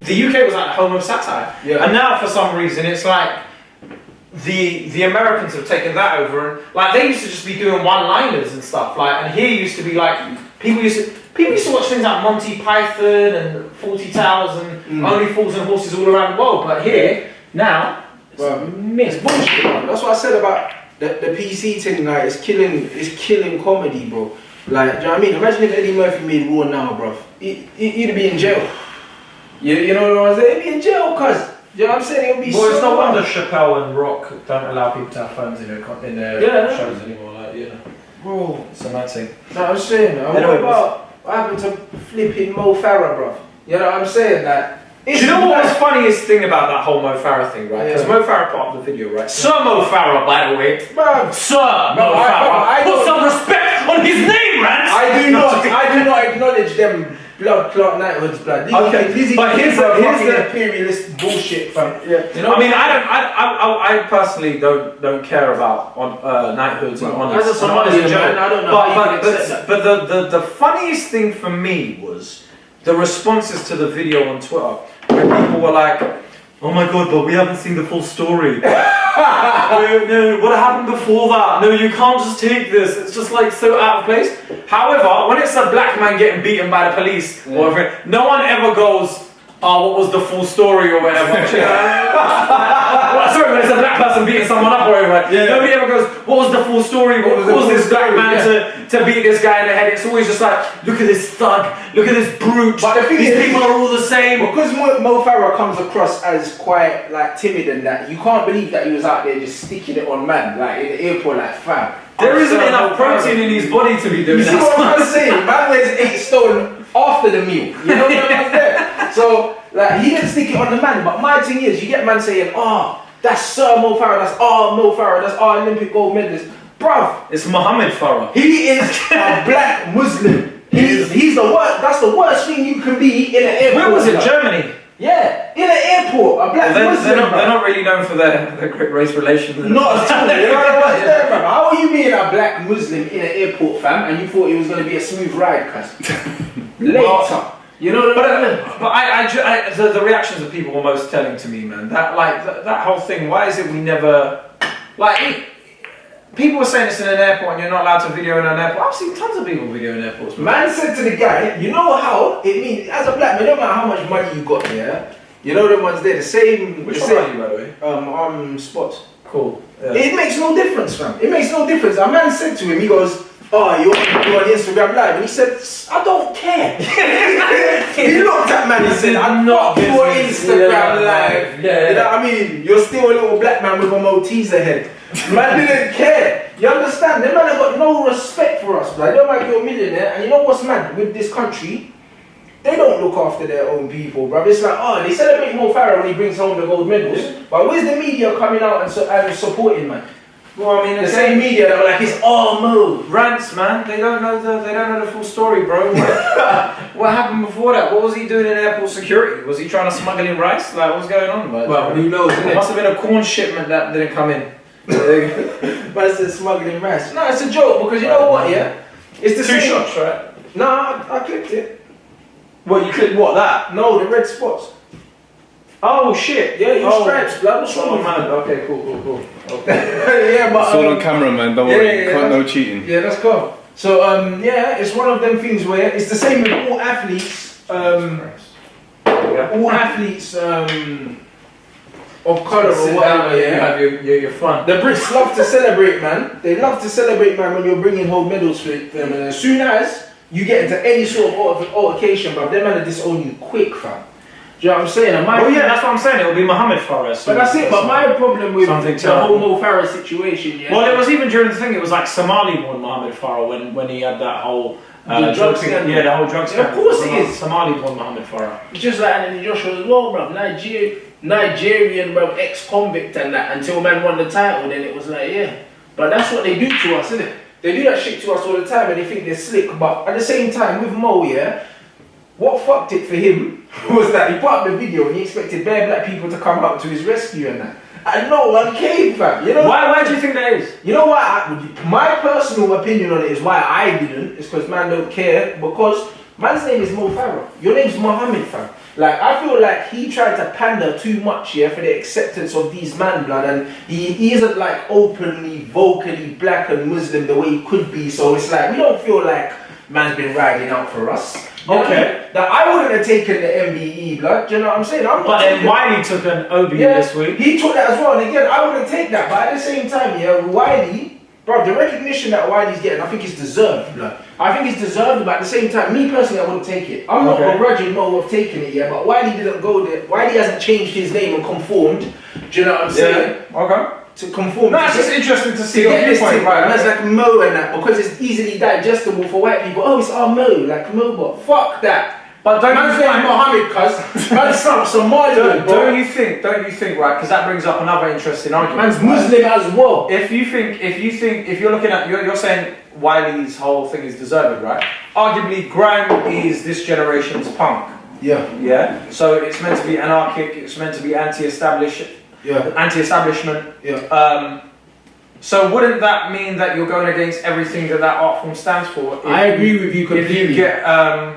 The UK was like the home of satire, and now for some reason it's like the Americans have taken that over, and like they used to just be doing one-liners and stuff. Like, and here used to be like people used to watch things like Monty Python and 40 Towers and Only Fools and Horses all around the world. But here now, it's bullshit. Man. That's what I said about the PC thing. Like, it's killing comedy, bro. Like, do you know what I mean? Imagine if Eddie Murphy made Raw now, bro. He'd be in jail. You know what I'm saying? He'd be in jail, cuz. You know what I'm saying? It would be well, so it's no bad. wonder Chappelle and Rock don't allow people to have phones in their shows anymore. Like, bro, it's a mad thing. No, I'm saying, what happened to flipping Mo Farah, bro? You know what I'm saying? Like, do you know what was the funniest thing about that whole Mo Farah thing, right? Because Mo Farah put up the video, right? Sir Mo Farah, by the way. Man, Sir Mo Farah. Put some respect on his name, Rants. I do not acknowledge them blood clot knighthoods, blood. But here's the imperialist bullshit, fam. Yeah. You know, I mean, I personally don't care about knighthoods and honors. As a Somali man, I don't know. But the funniest thing for me was the responses to the video on Twitter, where people were like, "Oh my god, but we haven't seen the full story. No, what happened before that? No, you can't just take this. It's just like so out of place." However, when it's a black man getting beaten by the police, or whatever, no one ever goes, "Oh, what was the full story?" or whatever. Sorry, when it's a black person beating someone up or whatever, nobody ever goes, "What was the full story? What caused this black man to beat this guy in the head?" It's always just like, "Look at this thug, look at this brute. But the thing these is, people are all the same." Because Mo Farah comes across as quite like timid and that, you can't believe that he was out there just sticking it on man, like in the airport, like fam. There isn't enough protein in his body to be doing that. You see what I'm saying? Man weighs 8 stone after the meal. You know what I'm saying? So, like, he didn't stick it on the man, but my thing is, you get man saying, "Oh, that's Sir Mo Farah, that's Mo Farah, that's Olympic gold medalist." Bruv, it's Muhammad Farah. He is a black Muslim. He's the worst. That's the worst thing you can be in an airport. Where was it? Germany? Yeah, in an airport, a black Muslim. They're not really known for their great race relations. Not at all. You know what I'm saying, bro? How are you being a black Muslim in an airport, fam, and you thought it was going to be a smooth ride, cuz? Later. You know what I mean? But the reactions of people were most telling to me, man. That whole thing. Why is it we never like? People were saying this in an airport and you're not allowed to video in an airport. I've seen tons of people video in airports. Man said to the guy, "You know how it means as a black man, no matter how much money you got, you know the ones there, the same." Which one are you, by the way? Spots. Cool. Yeah. It makes no difference, fam. It makes no difference. A man said to him, he goes, "Oh, you're on Instagram Live," and he said, "I don't care." He looked at man and said, "I'm not for Instagram Live." You know what I mean? You're still a little black man with a Malteser head. Man didn't care. You understand? Them man have got no respect for us, blood. They might be a millionaire, and you know what's mad with this country? They don't look after their own people, bruv. It's like, oh, they celebrate Mo Farah when he brings home the gold medals, but where's the media coming out and supporting, man? Well, I mean, the same media that were like, "It's all Mo." Rants, man. They don't know the full story, bro. What happened before that? What was he doing in airport security? Was he trying to smuggle in rice? Like, what's going on? Well, who knows? It must have been a corn shipment that didn't come in. But it's smuggling rice. No, it's a joke because you know what? Yeah, it's the two same. shots, right? No, I clipped it. What, you clipped what? That? No, the red spots. Oh shit! Yeah, you stripes, blood. What's wrong with man? Okay, cool. Okay. Yeah, but it's all on camera, man. Don't worry. No cheating. Yeah, that's cool. So it's one of them things where it's the same with all athletes. All athletes of colour or whatever. You have your fun. The Brits love to celebrate, man. They love to celebrate, man, when you're bringing home medals for them. And as soon as you get into any sort of altercation, bruv, them man will disown you quick, fam. Do you know what I'm saying? That's what I'm saying. It'll be Muhammad Farah. But that's it. But my problem with the whole Mo Farah situation, well, it was even during the thing. It was like Somali-born Muhammad Farah when he had that whole drug scandal. Yeah, the whole drug scandal. Of course it is. Somali-born Muhammad Farah. Just like Anthony Joshua as well, bro. Nigerian, bro, ex-convict and that. Until man won the title, then it was like, yeah. But that's what they do to us, isn't it? They do that shit to us all the time, and they think they're slick. But at the same time, with Mo, what fucked it for him was that he put up the video and he expected bare black people to come out to his rescue and that. And no one came, fam. You know why do you think that is? You know why? My personal opinion on it is why I didn't. It's because man don't care. Because Man's name is Mo Farah. Your name's Mohammed, fam. Like, I feel like he tried to pander too much, yeah, for the acceptance of these man, blood, and he isn't like openly, vocally black and Muslim the way he could be, so it's like, we don't feel like man's been riding out for us. You know what I mean? That I wouldn't have taken the MBE, blood, do you know what I'm saying? But then Wiley took an OB this week. He took that as well, and again, I wouldn't take that, but at the same time, yeah, Wiley, bro, the recognition that Wiley's getting, I think it's deserved, blood. I think it's deserved, but at the same time, me personally, I wouldn't take it. I'm not begrudging Mo of taking it, yeah, but Wiley didn't go there. Wiley hasn't changed his name and conformed, do you know what I'm saying? Okay. To conform. No, it's just interesting to see your your viewpoint, right? That's like Mo and that, because it's easily digestible for white people. Oh, it's our Mo, like Mo, but fuck that. But don't man's you think, like Mohammed, cuz man's some Somalian, bro. Don't you think, right? Because that brings up another interesting argument. Man's Muslim as well. If you're looking at, you're saying Wiley's whole thing is deserved, right? Arguably, grime is this generation's punk. Yeah. Yeah. So it's meant to be anarchic. It's meant to be anti-establishment. Yeah. So wouldn't that mean that you're going against everything that art form stands for? I agree with you completely. If you get a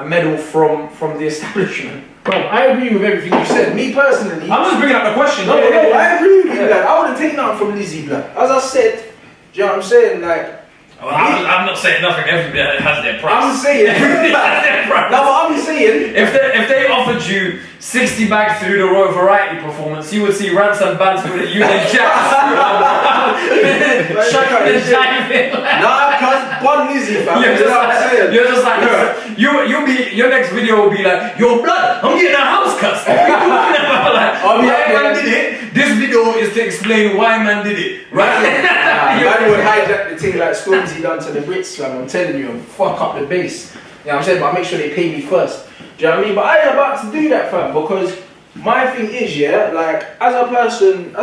medal from the establishment. Bro, I agree with everything you said. Me personally, I'm just bringing up the question. No, I agree with you, blood. I wouldn't take nothing from Lizzie, blood. As I said, do you know what I'm saying? Like, well, I'm not saying nothing. Everybody has their price. I'm saying, Everybody has their price. no, but I'm saying, if they offered you 60 bags to do the Royal Variety performance, you would see Rants and Bants with a Union Jack. nah, cuz Bon Lizzie, fam. You're just like, you'll be, your next video will be like, yo, blood, I'm getting a house cuss. Why man did it? This video is to explain why man did it, right? Man would hijack the thing like Stormzy done to the Brits, fam. I'm telling you, and fuck up the bass. You know what I'm saying? But I make sure they pay me first. Do you know what I mean? But I ain't about to do that, fam, because my thing is, yeah, like, as a person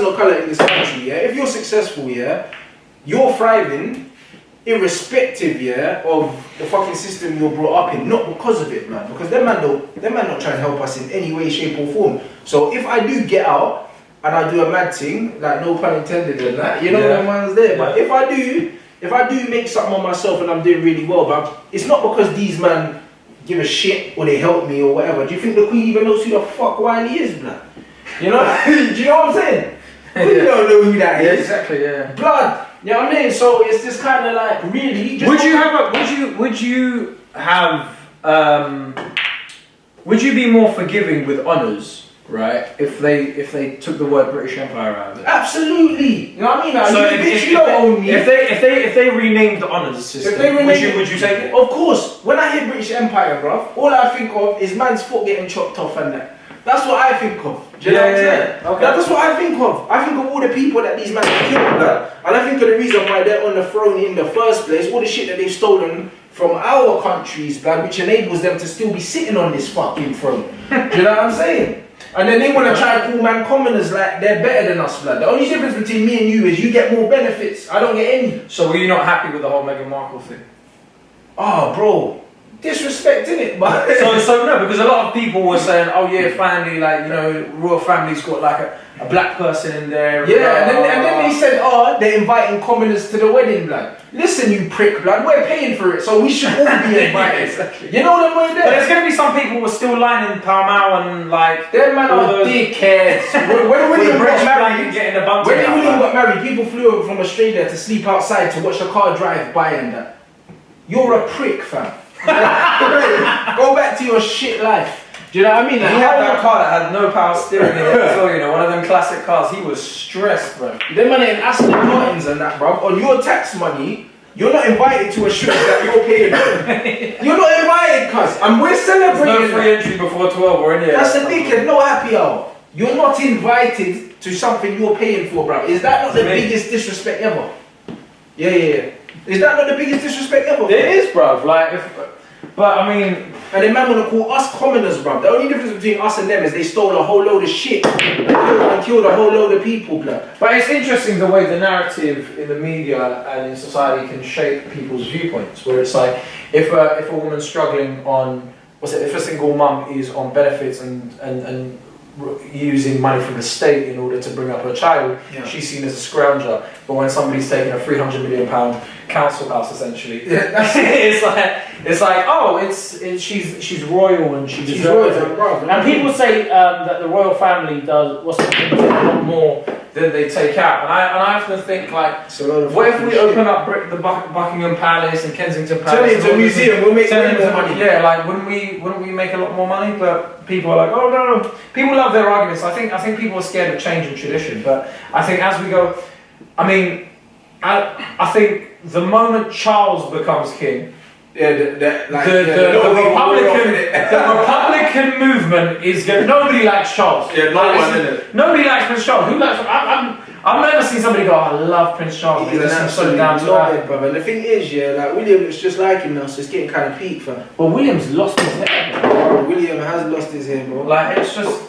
of colour in this country, yeah, if you're successful, yeah, you're thriving, irrespective, yeah, of the fucking system you're brought up in, not because of it, man, because them man not trying to help us in any way, shape or form. So if I do get out, and I do a mad thing, like no pun intended and that, you know, that man's there, but if I do make something on myself and I'm doing really well, but it's not because these man give a shit or they help me or whatever. Do you think the Queen even knows who the fuck Wiley is, blood? You know? Do you know what I'm saying? You don't know who that is. Exactly, yeah. Blood. You know what I mean? So it's just kind of like, really. Just would you be more forgiving with honours, right? If they took the word British Empire out of it? Absolutely. You know what I mean? Like, So if they renamed the honours system, would you take it? Of course. When I hear British Empire, bruv, all I think of is man's foot getting chopped off and that. That's what I think of. Do you know what I'm saying? Okay. That's what I think of. I think of all the people that these men have killed, like, and I think of the reason why they're on the throne in the first place, all the shit that they've stolen from our countries, blood, which enables them to still be sitting on this fucking throne. Do you know what I'm saying? And then they want to try and call man commoners like they're better than us, blood. The only difference between me and you is you get more benefits. I don't get any. So were you not happy with the whole Meghan Markle thing? Oh, bro. Disrespect, innit? But so no, because a lot of people were saying, oh yeah, finally, like, you know, royal family's got like a black person in there. Yeah, and then they said, oh, they're inviting commoners to the wedding, blood. Listen, you prick, blood, we're paying for it, so we should all be invited. Exactly. You know what I'm there? But there's going to be some people who are still lining Pall Mall and like... Them man are dickheads. When William got married, when William got married, people flew over from Australia to sleep outside to watch the car drive by and that. You're a prick, fam. Go back to your shit life. Do you know what I mean? Like, he had that car that had no power steering in it as well, you know, one of them classic cars. He was stressed, bro. Them money in Aston Martins and that, bro. On your tax money, you're not invited to a shoot that you're paying for. You're not invited, cuz. And we're celebrating. There's no free entry before 12 or any of That's a dickhead, no happy hour. You're not invited to something you're paying for, bro. Is that not the biggest disrespect ever? Yeah. Is that not the biggest disrespect ever? It is, bruv. Like, but I mean, and then man wanna call us commoners, bruv. The only difference between us and them is they stole a whole load of shit and killed a whole load of people, blood. But it's interesting the way the narrative in the media and in society can shape people's viewpoints. Where it's like, if a woman's struggling on, if a single mum is on benefits and using money from the state in order to bring up her child, she's seen as a scrounger. But when somebody's taking a £300 million council house essentially. Yeah, that's it's like oh she's royal and she She's deserves royal, it. bro. And people say that the royal family does a lot more than they take out. And I often think like, It's a lot of what if fucking we shit. open up the Buckingham Palace and Kensington Palace? Turn it and into a all this museum, we'll make turn way it into- more money. Yeah, like wouldn't we make a lot more money? But people are like, oh no. People love their arguments. I think people are scared of change and tradition. But I think as we go, I mean, I think the moment Charles becomes king, Yeah, the Republican movement is going. Nobody likes Charles. Yeah, no one, innit? Nobody likes Prince Charles. Who likes? I've never seen somebody go, I love Prince Charles. He's They an just seem so absolute down to knobhead, earth. brother. And the thing is, yeah, like William looks just like him now, so it's getting kind of peak, fam. Well, William's lost his hair. Bro, William has lost his hair, bro. Like it's just.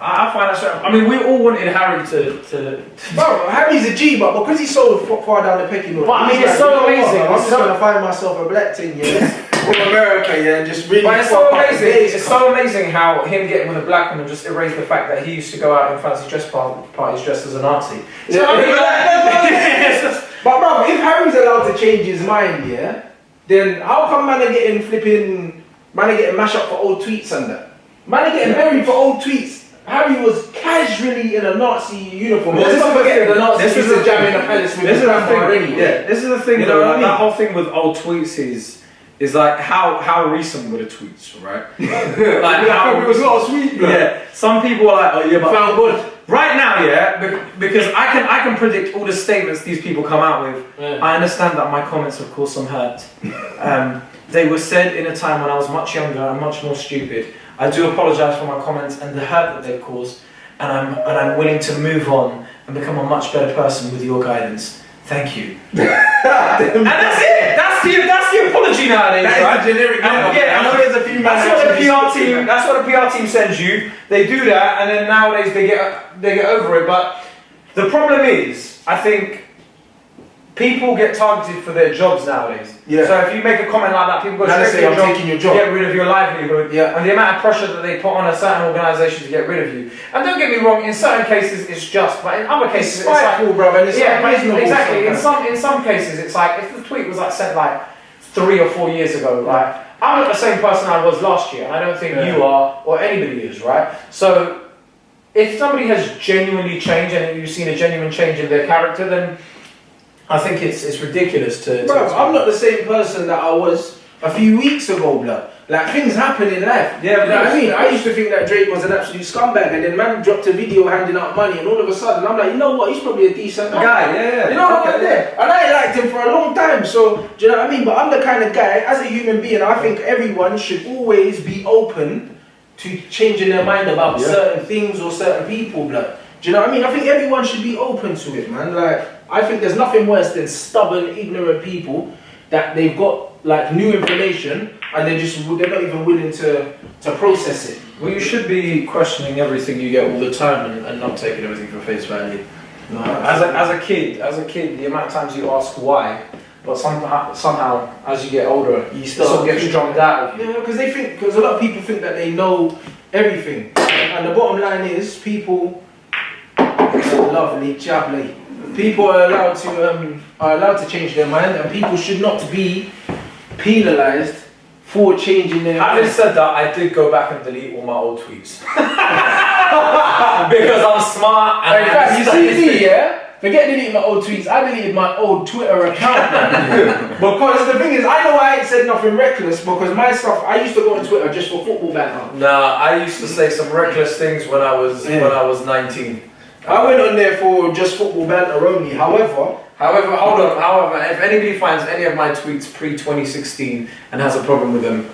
I find that so. I mean, we all wanted Harry to Bro, Harry's a G, but because he's so far down the pecking order, But I mean, he's it's like, so you know what, amazing. I'm It's just so- gonna find myself a black thing, yeah, from America, yeah, and just really. But it's so fuck up amazing. days, It's cunt. so amazing how him getting with a black woman just erased the fact that he used to go out in fancy dress parties dressed as a Nazi. Yeah, I mean, yeah, it's just- But bro, if Harry's allowed to change his mind, yeah, then how come man are getting mashed up for old tweets and that? Man are getting buried for old tweets. Harry was casually in a Nazi uniform. Well, Let's this not is the forget thing. the Nazis This is used to the jam thing. in the palace with This his is the grandma thing. already. Yeah, this is the thing. You though, know what I like, mean? that whole thing with old tweets is like how recent were the tweets, right? Like It was not sweet, bro. Yeah, some people are like, oh yeah, but Found good. right now, yeah, because I can predict all the statements these people come out with. Yeah. I understand that my comments have caused some hurt. They were said in a time when I was much younger and much more stupid. I do apologise for my comments and the hurt that they've caused, and I'm willing to move on and become a much better person with your guidance. Thank you. And that's it. That's the apology nowadays, That is right? the generic. And, yeah, I know there's a few man that's what the actually PR speaking, team. man. That's what the PR team sends you. They do that, and then nowadays they get over it. But the problem is, I think people get targeted for their jobs nowadays. Yeah. So if you make a comment like that, people go Now they straight say, to your "I'm job, taking your job." get rid of your livelihood, Yeah. and the amount of pressure that they put on a certain organisation to get rid of you. And don't get me wrong, in certain cases it's just, but in other cases It's it's like, spiteful, brother. And it's yeah, but unreasonable exactly. sometimes. In some cases, it's like if the tweet was like sent like 3 or 4 years ago, like I'm not the same person I was last year, and I don't think Yeah. you are or anybody is, right? So if somebody has genuinely changed and you've seen a genuine change in their character, then I think it's ridiculous to. Bro, I'm not the same person that I was a few weeks ago, blood. Like things happen in life. Yeah, you know what I of mean? I used to think that Drake was an absolute scumbag, and then man dropped a video handing out money, and all of a sudden I'm like, you know what? He's probably a decent guy. Yeah. You know what I mean? And I liked him for a long time, so do you know what I mean? But I'm the kind of guy, as a human being, I think everyone should always be open to changing their mind about certain things or certain people, blood. Do you know what I mean? I think everyone should be open to it, man. Like, I think there's nothing worse than stubborn, ignorant people that they've got like new information and they're not even willing to process it. Well, you should be questioning everything you get all the time and not taking everything for face value. No, As a kid, the amount of times you ask why, but somehow as you get older, You it start sort of gets thinking- drummed out of you. Yeah, because a lot of people think that they know everything, and the bottom line is people lovely, jubbly. People are allowed to change their mind, and people should not be penalised for changing their Having mind. said that, I did go back and delete all my old tweets because I'm smart. And In fact, you see me, yeah? Forget deleting my old tweets. I deleted my old Twitter account, man. Because the thing is, I know I ain't said nothing reckless because my stuff. I used to go on Twitter just for football banter. Nah, I used to say some reckless things when I was 19. I went on there for just football banter only. However, However, if anybody finds any of my tweets pre-2016 and has a problem with them,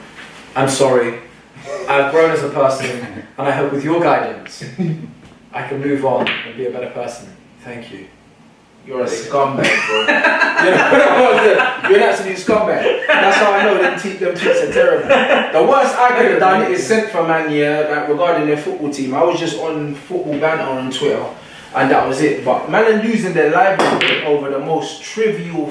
I'm sorry. I've grown as a person, and I hope with your guidance, I can move on and be a better person. Thank you. you're a scumbag, bro. You're an absolute scumbag. That's how I know them tweets are terrible. The worst I could have done is sent for man, like regarding their football team. I was just on football banter on Twitter, and that was it. But man are losing their livelihood over the most trivial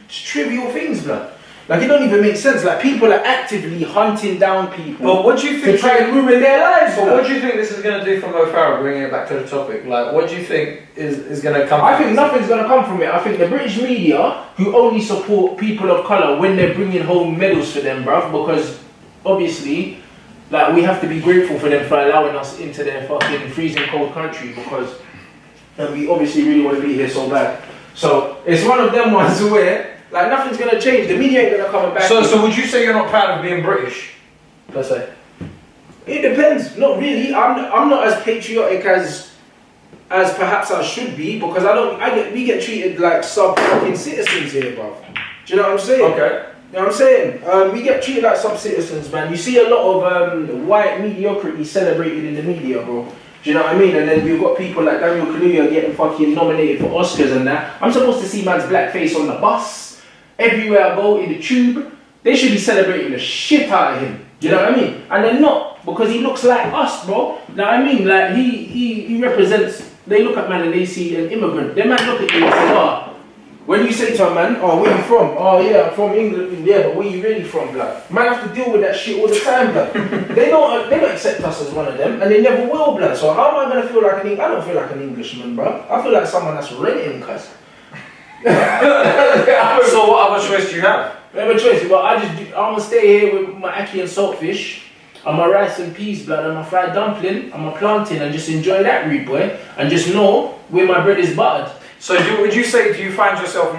things, blood. Like it don't even make sense. Like people are actively hunting down people. But what do you to think? try and ruin their lives? But what do you think this is going to do for Mo Farah? Bringing it back to the topic, like, what do you think is going to come? I think nothing's going to come from it. I think the British media, who only support people of colour when they're bringing home medals for them, bruv, because obviously, like, we have to be grateful for them for allowing us into their fucking freezing cold country, because we obviously really want to be here so bad. So it's one of them ones where, like, nothing's going to change. The media ain't going to come back. So would you say you're not proud of being British, per se? It depends. Not really. I'm not as patriotic as perhaps I should be, because we get treated like sub fucking citizens here, bruv. Do you know what I'm saying? Okay. You know what I'm saying? We get treated like sub citizens, man. You see a lot of white mediocrity celebrated in the media, bro. Do you know what I mean? And then we've got people like Daniel Kaluuya getting fucking nominated for Oscars and that. I'm supposed to see man's blackface on the bus, everywhere I go, in the tube. They should be celebrating the shit out of him. Do you know what I mean? And they're not, because he looks like us, bro. You know what I mean? Like, he represents, they look at man and they see an immigrant. They might look at you and say, oh, when you say to a man, oh, where you from? Oh, yeah, I'm from England. Yeah, but where you really from, blood? Man have to deal with that shit all the time, blood. They don't accept us as one of them, and they never will, blood. So how am I gonna feel like I don't feel like an Englishman, bro. I feel like someone that's renting, cuz. So what other choice do you have? I have a choice, but I'm gonna stay here with my ackee and saltfish, and my rice and peas, blood, and my fried dumpling, and my plantain, and just enjoy that, rude boy, and just know where my bread is buttered. So would you say, do you find yourself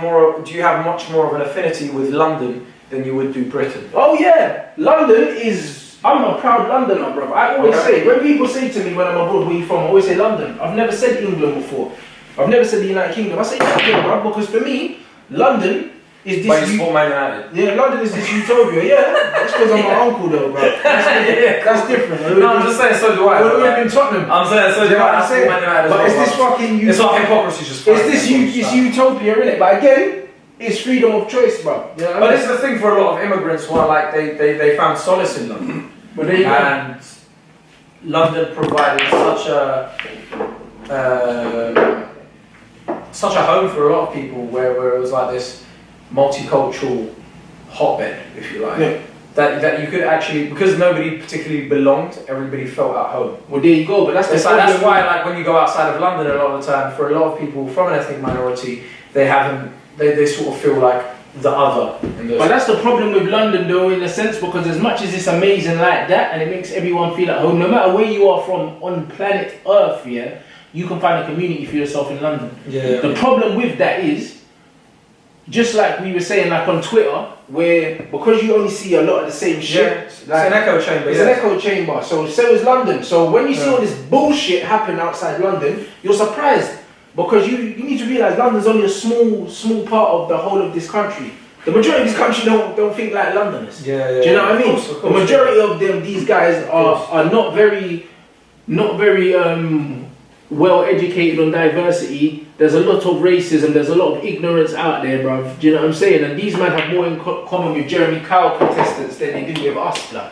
do you have much more of an affinity with London than you would do Britain? Oh yeah, London is, I'm a proud Londoner, bro. I always say, when people say to me when I'm abroad, where you from, I always say London. I've never said England before. I've never said the United Kingdom. I say London, bro, because for me, London is this... But you support Man United? Yeah, London is this utopia, yeah. That's because I'm my uncle though, bro. That's different. No, I'm just saying, so do I. Well, we're in Tottenham. I'm saying, so do I. I support Man United as well. But it's this fucking... It's like hypocrisy just... It's utopia, innit? But again, it's freedom of choice, bro. You know what I mean? But it's the thing for a lot of immigrants who are like, they found solace in London. But there you go. And London provided such a home for a lot of people where it was like this multicultural hotbed, if you like. Yeah. That you could actually, because nobody particularly belonged, everybody felt at home. Well, there you go, but that's That's why, like, when you go outside of London a lot of the time, for a lot of people from an ethnic minority, they sort of feel like the other. But that's the problem with London though, in a sense, because as much as it's amazing like that, and it makes everyone feel at home, no matter where you are from on planet Earth, yeah, you can find a community for yourself in London. Yeah. The problem with that is, just like we were saying, like on Twitter, where because you only see a lot of the same shit. Yeah, it's an echo chamber. It's an echo chamber. So is London. So when you see all this bullshit happen outside London, you're surprised, because you need to realise London's only a small part of the whole of this country. The majority of this country don't think like Londoners. Yeah. Do you know what I mean? Of course, the majority of them, these guys are not very well educated on diversity. There's a lot of racism, there's a lot of ignorance out there, bruv. Do you know what I'm saying? And these men have more in common with Jeremy Kyle contestants than they do with us, blood.